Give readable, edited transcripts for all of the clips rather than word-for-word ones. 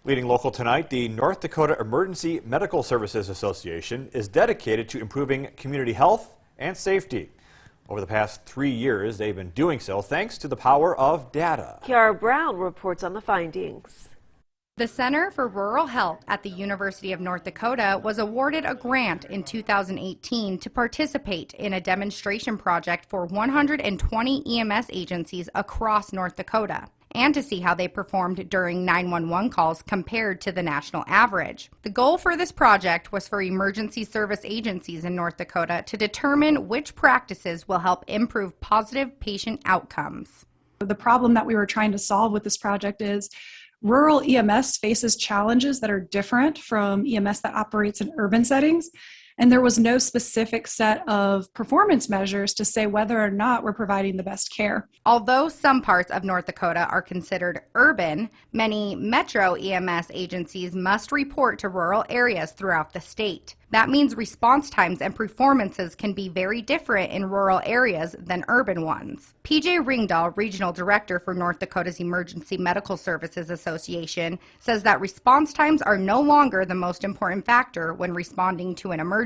Leading local tonight, the North Dakota Emergency Medical Services Association is dedicated to improving community health and safety. Over the past 3 years, they've been doing so thanks to the power of data. Kiara Brown reports on the findings. The Center for Rural Health at the University of North Dakota was awarded a grant in 2018 to participate in a demonstration project for 120 EMS agencies across North Dakota, and to see how they performed during 911 calls compared to the national average. The goal for this project was for emergency service agencies in North Dakota to determine which practices will help improve positive patient outcomes. The problem that we were trying to solve with this project is rural EMS faces challenges that are different from EMS that operates in urban settings. And there was no specific set of performance measures to say whether or not we're providing the best care. Although some parts of North Dakota are considered urban, many metro EMS agencies must report to rural areas throughout the state. That means response times and performances can be very different in rural areas than urban ones. PJ Ringdahl, Regional Director for North Dakota's Emergency Medical Services Association, says that response times are no longer the most important factor when responding to an emergency.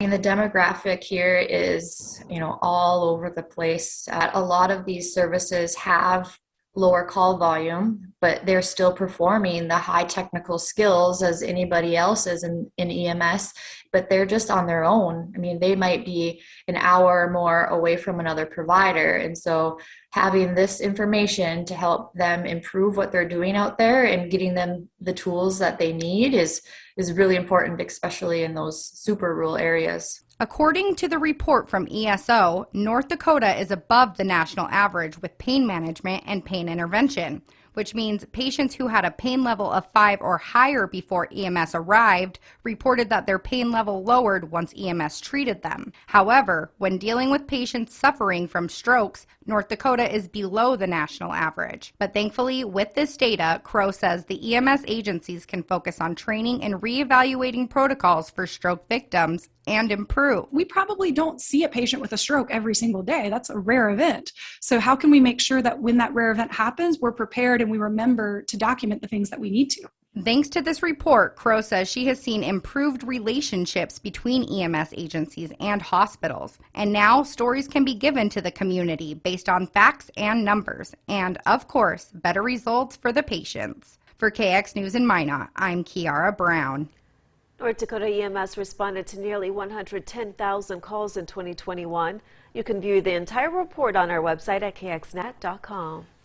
The demographic here is, all over the place. A lot of these services have lower call volume, but they're still performing the high technical skills as anybody else is in EMS, but they're just on their own. They might be an hour or more away from another provider. And so having this information to help them improve what they're doing out there and getting them the tools that they need is really important, especially in those super rural areas. According to the report from ESO, North Dakota is above the national average with pain management and pain intervention, which means patients who had a pain level of 5 or higher before EMS arrived reported that their pain level lowered once EMS treated them. However, when dealing with patients suffering from strokes, North Dakota is below the national average. But thankfully, with this data, Crow says the EMS agencies can focus on training and reevaluating protocols for stroke victims and improve. We probably don't see a patient with a stroke every single day. That's a rare event. So how can we make sure that when that rare event happens, we're prepared and we remember to document the things that we need to? Thanks to this report, Crow says she has seen improved relationships between EMS agencies and hospitals. And now stories can be given to the community based on facts and numbers. And, of course, better results for the patients. For KX News in Minot, I'm Kiara Brown. North Dakota EMS responded to nearly 110,000 calls in 2021. You can view the entire report on our website at kxnet.com.